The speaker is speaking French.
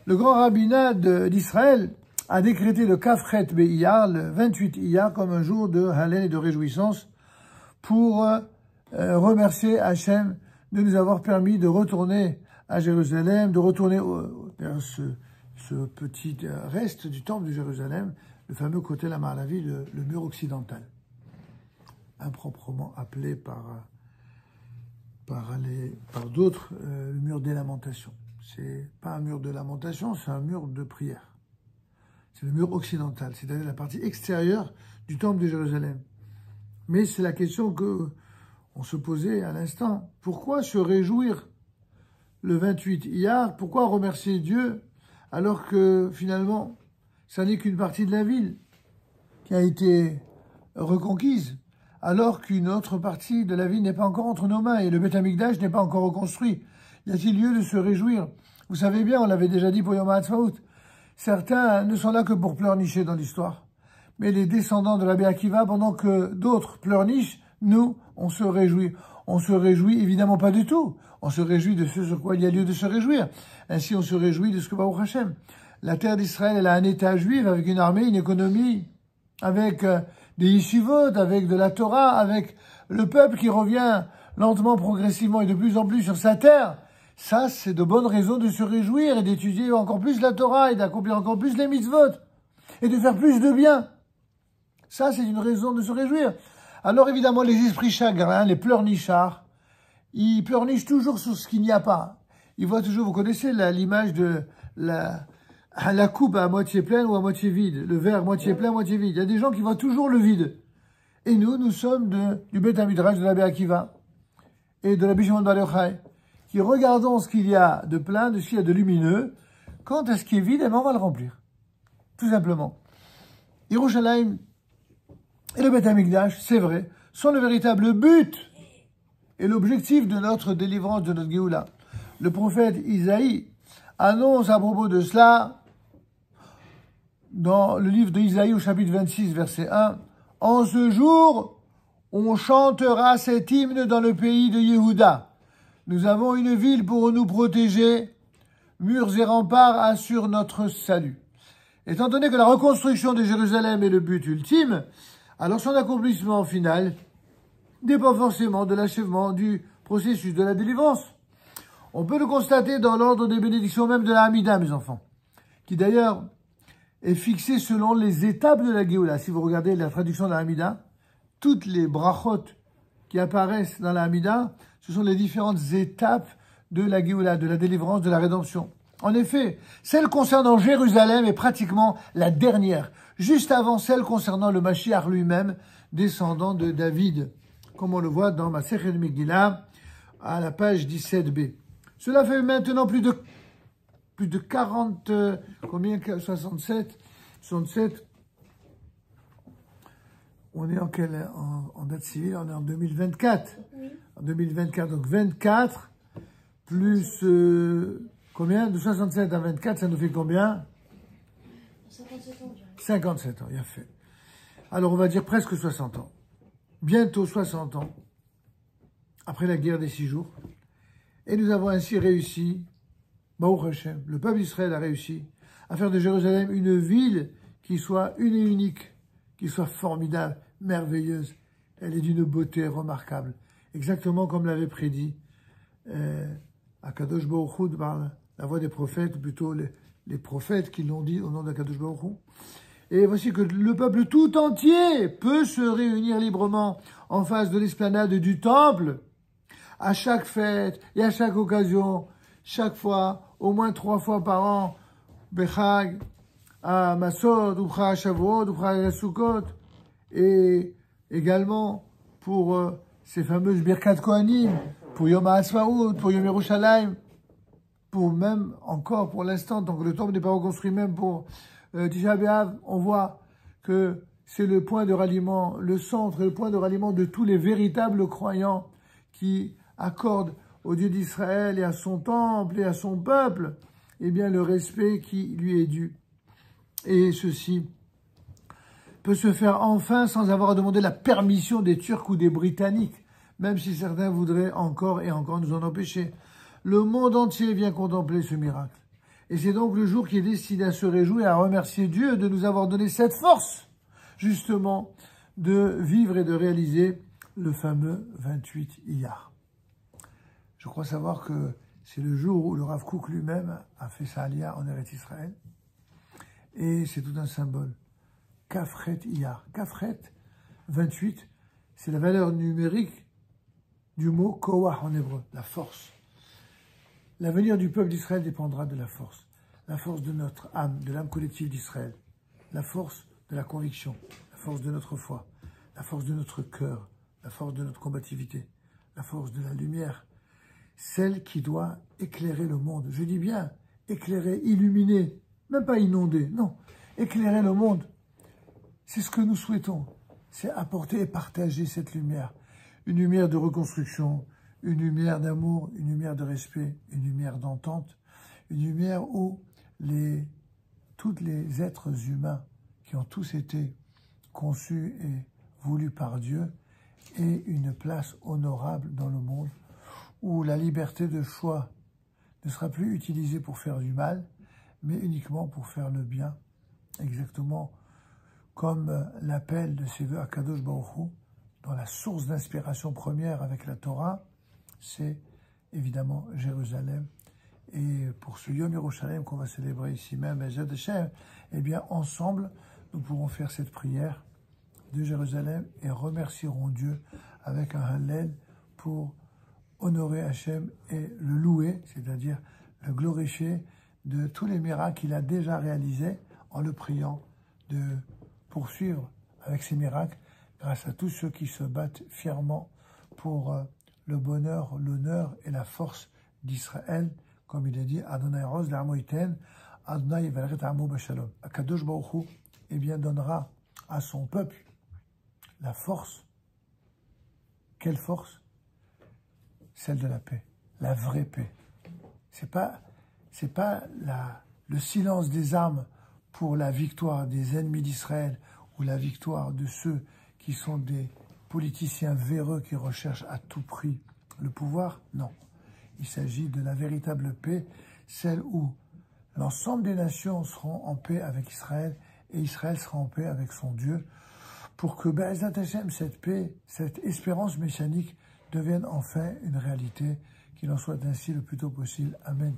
le grand rabbinat d'Israël a décrété le Kafret Be'iyar, le 28 Iyar, comme un jour de Hallel et de réjouissance pour remercier Hachem de nous avoir permis de retourner à Jérusalem, de retourner vers ce petit reste du temple de Jérusalem, le fameux côté la Ma'alavi, le mur occidental, improprement appelé par d'autres le mur des lamentations. C'est pas un mur de lamentation, c'est un mur de prière. C'est le mur occidental, c'est-à-dire la partie extérieure du temple de Jérusalem. Mais c'est la question que on se posait à l'instant. Pourquoi se réjouir le 28 Iyar? Pourquoi remercier Dieu alors que finalement, ça n'est qu'une partie de la ville qui a été reconquise, alors qu'une autre partie de la ville n'est pas encore entre nos mains et le Beth Amikdash n'est pas encore reconstruit? Y a-t-il lieu de se réjouir? Vous savez bien, on l'avait déjà dit pour Yom HaAtzmaut, certains ne sont là que pour pleurnicher dans l'histoire. Mais les descendants de Rabbi Akiva, pendant que d'autres pleurnichent, nous, on se réjouit. On se réjouit évidemment pas du tout. On se réjouit de ce sur quoi il y a lieu de se réjouir. Ainsi, on se réjouit de ce que Baruch Hashem. La terre d'Israël, elle a un État juif avec une armée, une économie, avec des yeshivot, avec de la Torah, avec le peuple qui revient lentement, progressivement et de plus en plus sur sa terre. Ça, c'est de bonnes raisons de se réjouir et d'étudier encore plus la Torah et d'accomplir encore plus les mitzvot et de faire plus de bien. Ça, c'est une raison de se réjouir. Alors évidemment, les esprits chagrins, les pleurnichards, ils pleurnichent toujours sur ce qu'il n'y a pas. Ils voient toujours, vous connaissez l'image de la coupe à moitié pleine ou à moitié vide, le verre moitié plein, moitié vide. Il y a des gens qui voient toujours le vide. Et nous sommes du Beth Midrash de Rabbi Akiva et de Rabbi Shimon Bar Yochai, qui regardons ce qu'il y a de plein, de ce qu'il y a de lumineux. Quant à ce qui est vide, on va le remplir. Tout simplement. Yerushalayim et le Beth Amikdash, c'est vrai, sont le véritable but et l'objectif de notre délivrance, de notre Géoula. Le prophète Isaïe annonce à propos de cela, dans le livre d'Isaïe au chapitre 26, verset 1, « En ce jour, on chantera cet hymne dans le pays de Yehuda. Nous avons une ville pour nous protéger, murs et remparts assurent notre salut. » Étant donné que la reconstruction de Jérusalem est le but ultime, alors son accomplissement final dépend forcément de l'achèvement du processus de la délivrance. On peut le constater dans l'ordre des bénédictions même de la Hamida, mes enfants, qui d'ailleurs est fixé selon les étapes de la Géoula. Si vous regardez la traduction de la Hamida, toutes les brachot qui apparaissent dans la Hamida, ce sont les différentes étapes de la Géoula, de la délivrance, de la rédemption. En effet, celle concernant Jérusalem est pratiquement la dernière, juste avant celle concernant le Mashiach lui-même, descendant de David, comme on le voit dans Masechet Megillah, à la page 17b. Cela fait maintenant plus de 40, 67, on est en date civile, on est en 2024. Oui. En 2024, donc 24, plus, combien? De 67 à 24, ça nous fait combien? 57 ans. 57 ans, il a fait. Alors, on va dire presque 60 ans. Bientôt 60 ans, après la guerre des 6 jours. Et nous avons ainsi réussi, Baruch Hashem, le peuple d'Israël a réussi à faire de Jérusalem une ville qui soit une et unique, qui soit formidable, merveilleuse. Elle est d'une beauté remarquable. Exactement comme l'avait prédit Akadosh Baruch Hu par la voix des prophètes, ou plutôt les prophètes qui l'ont dit au nom d'Akadosh Baruch Hu. Et voici que le peuple tout entier peut se réunir librement en face de l'esplanade du temple, à chaque fête et à chaque occasion, chaque fois, au moins 3 fois par an, Bechag, à Masod, ou Chag Shavuot, ou Chag Sukkot, et également pour ces fameuses Birkat Kohanim, pour Yom HaAtzmaut, pour Yom Yerushalayim, pour même encore pour l'instant, tant que le temple n'est pas reconstruit, même pour Tisha B'Av, on voit que c'est le point de ralliement, le centre et le point de ralliement de tous les véritables croyants qui accordent au Dieu d'Israël et à son temple et à son peuple, eh bien, le respect qui lui est dû. Et ceci peut se faire enfin sans avoir à demander la permission des Turcs ou des Britanniques, même si certains voudraient encore et encore nous en empêcher. Le monde entier vient contempler ce miracle. Et c'est donc le jour qui est destiné à se réjouir et à remercier Dieu de nous avoir donné cette force, justement, de vivre et de réaliser le fameux 28 Iyar. Je crois savoir que c'est le jour où le Rav Kook lui-même a fait sa alia en Eretz Israël. Et c'est tout un symbole. Kafret Iyar. Kafret, 28, c'est la valeur numérique du mot Koah en hébreu, la force. L'avenir du peuple d'Israël dépendra de la force de notre âme, de l'âme collective d'Israël, la force de la conviction, la force de notre foi, la force de notre cœur, la force de notre combativité, la force de la lumière, celle qui doit éclairer le monde. Je dis bien éclairer, illuminer, même pas inonder, non, éclairer le monde. C'est ce que nous souhaitons, c'est apporter et partager cette lumière, une lumière de reconstruction, une lumière d'amour, une lumière de respect, une lumière d'entente, une lumière où tous les êtres humains qui ont tous été conçus et voulus par Dieu aient une place honorable dans le monde, où la liberté de choix ne sera plus utilisée pour faire du mal, mais uniquement pour faire le bien, exactement comme l'appel de ces vœux à Kadosh Baruch Hu, dont la source d'inspiration première avec la Torah, c'est évidemment Jérusalem. Et pour ce Yom Yerushalayim qu'on va célébrer ici même, eh bien ensemble, nous pourrons faire cette prière de Jérusalem et remercierons Dieu avec un Hallel pour honorer Hachem et le louer, c'est-à-dire le glorifier de tous les miracles qu'il a déjà réalisés, en le priant de poursuivre avec ces miracles grâce à tous ceux qui se battent fièrement pour le bonheur, l'honneur et la force d'Israël, comme il a dit, Adonai Roz l'Amo Iten, Adonai Yiveret Amo Bashalom. Akadosh Baruch Hu, eh bien, donnera à son peuple la force. Quelle force? Celle de la paix, la vraie paix. C'est pas le silence des armes pour la victoire des ennemis d'Israël ou la victoire de ceux qui sont des politiciens véreux qui recherchent à tout prix le pouvoir. Non, il s'agit de la véritable paix, celle où l'ensemble des nations seront en paix avec Israël et Israël sera en paix avec son Dieu, pour que Be'ezat Hashem, cette paix, cette espérance messianique devienne enfin une réalité, qu'il en soit ainsi le plus tôt possible. Amen.